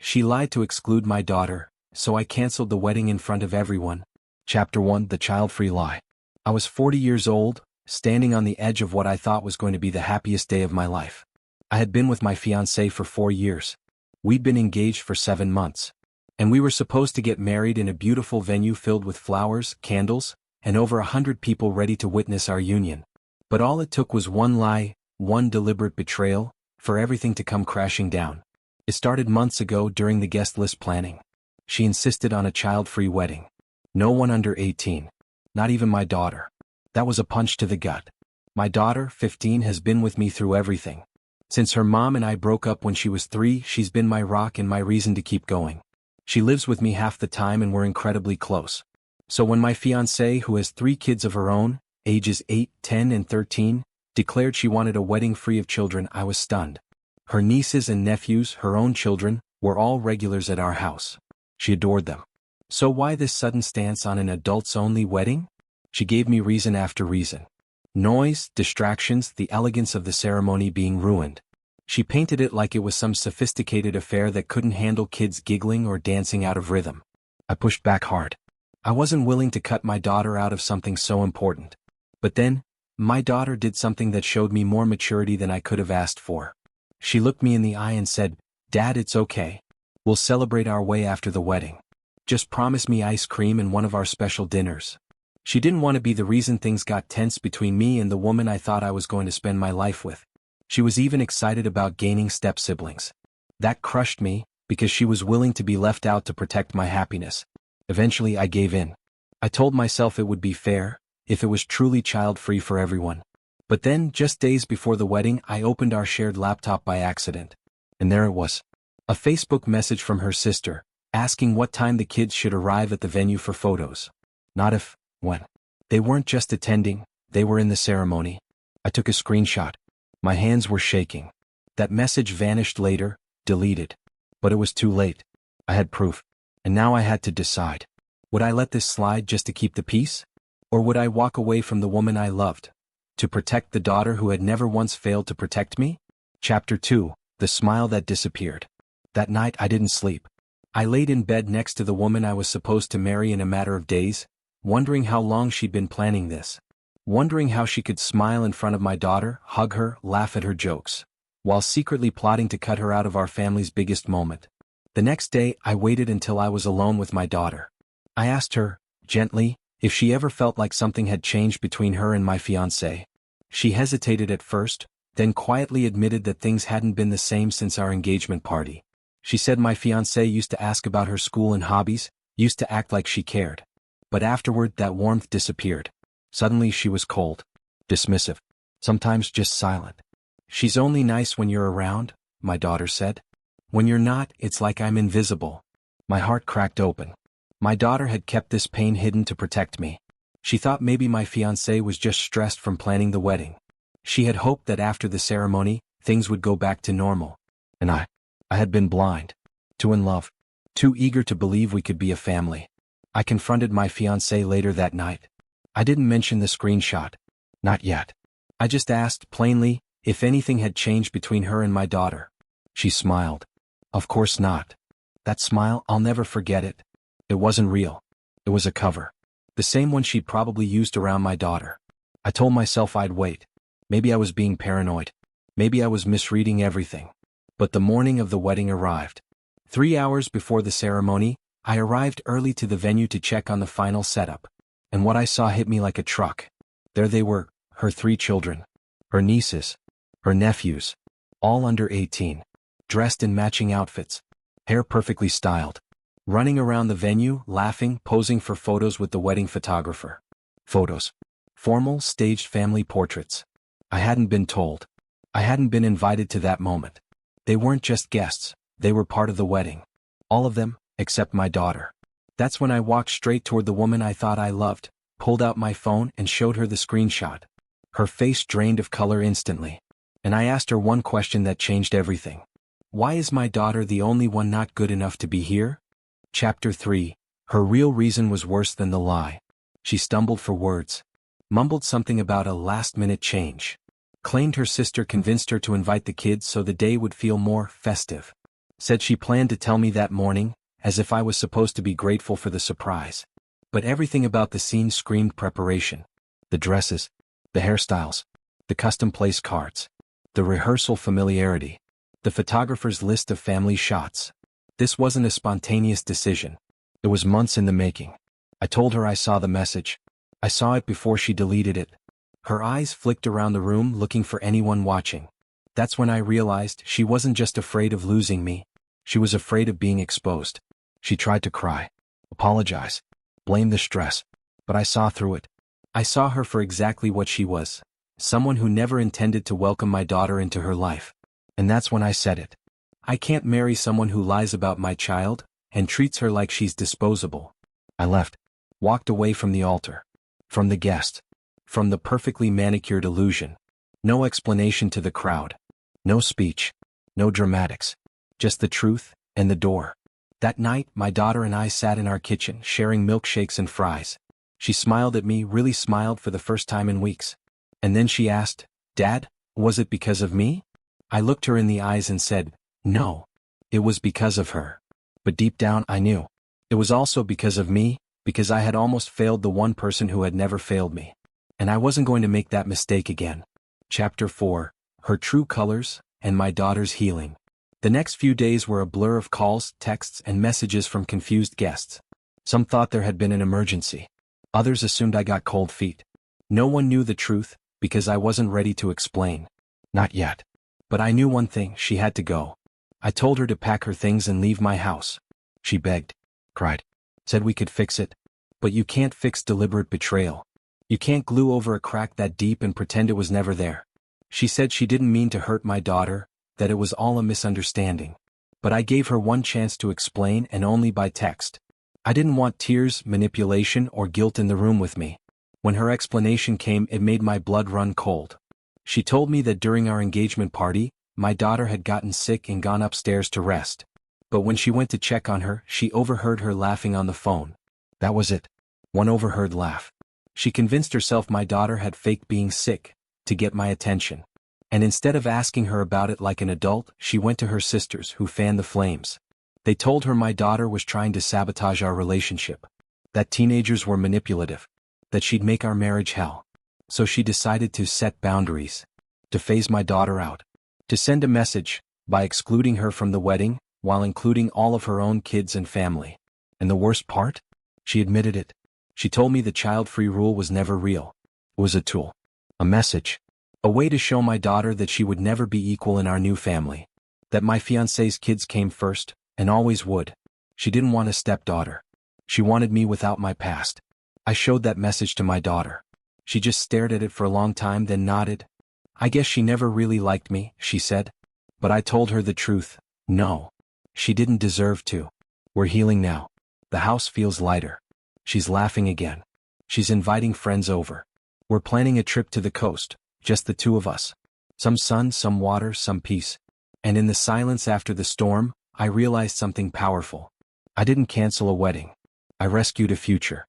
She lied to exclude my daughter, so I canceled the wedding in front of everyone. Chapter 1: The Child-Free Lie. I was 40 years old, standing on the edge of what I thought was going to be the happiest day of my life. I had been with my fiancée for 4 years. We'd been engaged for 7 months. And we were supposed to get married in a beautiful venue filled with flowers, candles, and over 100 people ready to witness our union. But all it took was one lie, one deliberate betrayal, for everything to come crashing down. It started months ago during the guest list planning. She insisted on a child-free wedding. No one under 18. Not even my daughter. That was a punch to the gut. My daughter, 15, has been with me through everything. Since her mom and I broke up when she was 3, she's been my rock and my reason to keep going. She lives with me half the time and we're incredibly close. So when my fiancée, who has 3 kids of her own, ages 8, 10 and 13, declared she wanted a wedding free of children, I was stunned. Her nieces and nephews, her own children, were all regulars at our house. She adored them. So why this sudden stance on an adults-only wedding? She gave me reason after reason. Noise, distractions, the elegance of the ceremony being ruined. She painted it like it was some sophisticated affair that couldn't handle kids giggling or dancing out of rhythm. I pushed back hard. I wasn't willing to cut my daughter out of something so important. But then, my daughter did something that showed me more maturity than I could have asked for. She looked me in the eye and said, "Dad, it's okay. We'll celebrate our way after the wedding. Just promise me ice cream and one of our special dinners." She didn't want to be the reason things got tense between me and the woman I thought I was going to spend my life with. She was even excited about gaining step-siblings. That crushed me, because she was willing to be left out to protect my happiness. Eventually I gave in. I told myself it would be fair, if it was truly child-free for everyone. But then, just days before the wedding, I opened our shared laptop by accident. And there it was. A Facebook message from her sister, asking what time the kids should arrive at the venue for photos. Not if, when. They weren't just attending, they were in the ceremony. I took a screenshot. My hands were shaking. That message vanished later, deleted. But it was too late. I had proof. And now I had to decide. Would I let this slide just to keep the peace? Or would I walk away from the woman I loved? To protect the daughter who had never once failed to protect me? Chapter 2: The Smile That Disappeared. That night I didn't sleep. I laid in bed next to the woman I was supposed to marry in a matter of days, wondering how long she'd been planning this. Wondering how she could smile in front of my daughter, hug her, laugh at her jokes, while secretly plotting to cut her out of our family's biggest moment. The next day, I waited until I was alone with my daughter. I asked her, gently, if she ever felt like something had changed between her and my fiancé. She hesitated at first, then quietly admitted that things hadn't been the same since our engagement party. She said my fiancé used to ask about her school and hobbies, used to act like she cared. But afterward, that warmth disappeared. Suddenly she was cold, dismissive, sometimes just silent. "She's only nice when you're around," my daughter said. "When you're not, it's like I'm invisible." My heart cracked open. My daughter had kept this pain hidden to protect me. She thought maybe my fiancé was just stressed from planning the wedding. She had hoped that after the ceremony, things would go back to normal. And I had been blind, too in love, too eager to believe we could be a family. I confronted my fiancé later that night. I didn't mention the screenshot. Not yet. I just asked, plainly, if anything had changed between her and my daughter. She smiled. Of course not. That smile, I'll never forget it. It wasn't real. It was a cover. The same one she'd probably used around my daughter. I told myself I'd wait. Maybe I was being paranoid. Maybe I was misreading everything. But the morning of the wedding arrived. 3 hours before the ceremony, I arrived early to the venue to check on the final setup. And what I saw hit me like a truck. There they were, her 3 children. Her nieces. Her nephews. All under 18. Dressed in matching outfits. Hair perfectly styled. Running around the venue, laughing, posing for photos with the wedding photographer. Photos. Formal, staged family portraits. I hadn't been told. I hadn't been invited to that moment. They weren't just guests, they were part of the wedding. All of them, except my daughter. That's when I walked straight toward the woman I thought I loved, pulled out my phone and showed her the screenshot. Her face drained of color instantly. And I asked her one question that changed everything. Why is my daughter the only one not good enough to be here? Chapter 3. Her real reason was worse than the lie. She stumbled for words. Mumbled something about a last-minute change. Claimed her sister convinced her to invite the kids so the day would feel more festive. Said she planned to tell me that morning, as if I was supposed to be grateful for the surprise. But everything about the scene screamed preparation. The dresses, the hairstyles, the custom place cards, the rehearsal familiarity, the photographer's list of family shots. This wasn't a spontaneous decision. It was months in the making. I told her I saw the message. I saw it before she deleted it. Her eyes flicked around the room looking for anyone watching. That's when I realized she wasn't just afraid of losing me. She was afraid of being exposed. She tried to cry, apologize, blame the stress, but I saw through it. I saw her for exactly what she was, someone who never intended to welcome my daughter into her life. And that's when I said it. I can't marry someone who lies about my child and treats her like she's disposable. I left, walked away from the altar, from the guests, from the perfectly manicured illusion. No explanation to the crowd. No speech. No dramatics. Just the truth and the door. That night, my daughter and I sat in our kitchen sharing milkshakes and fries. She smiled at me, really smiled for the first time in weeks. And then she asked, "Dad, was it because of me?" I looked her in the eyes and said, "No. It was because of her." But deep down I knew. It was also because of me, because I had almost failed the one person who had never failed me. And I wasn't going to make that mistake again. Chapter 4. Her True Colors, and My Daughter's Healing. The next few days were a blur of calls, texts, and messages from confused guests. Some thought there had been an emergency. Others assumed I got cold feet. No one knew the truth, because I wasn't ready to explain. Not yet. But I knew one thing: she had to go. I told her to pack her things and leave my house. She begged, cried, said we could fix it. But you can't fix deliberate betrayal. You can't glue over a crack that deep and pretend it was never there. She said she didn't mean to hurt my daughter, that it was all a misunderstanding. But I gave her one chance to explain, and only by text. I didn't want tears, manipulation, or guilt in the room with me. When her explanation came, it made my blood run cold. She told me that during our engagement party, my daughter had gotten sick and gone upstairs to rest. But when she went to check on her, she overheard her laughing on the phone. That was it. One overheard laugh. She convinced herself my daughter had faked being sick, to get my attention. And instead of asking her about it like an adult, she went to her sisters, who fanned the flames. They told her my daughter was trying to sabotage our relationship. That teenagers were manipulative. That she'd make our marriage hell. So she decided to set boundaries. To phase my daughter out. To send a message, by excluding her from the wedding, while including all of her own kids and family. And the worst part? She admitted it. She told me the child-free rule was never real. It was a tool. A message. A way to show my daughter that she would never be equal in our new family. That my fiancé's kids came first, and always would. She didn't want a stepdaughter. She wanted me without my past. I showed that message to my daughter. She just stared at it for a long time, then nodded. "I guess she never really liked me," she said. But I told her the truth. No. She didn't deserve to. We're healing now. The house feels lighter. She's laughing again. She's inviting friends over. We're planning a trip to the coast, just the two of us. Some sun, some water, some peace. And in the silence after the storm, I realized something powerful. I didn't cancel a wedding. I rescued a future.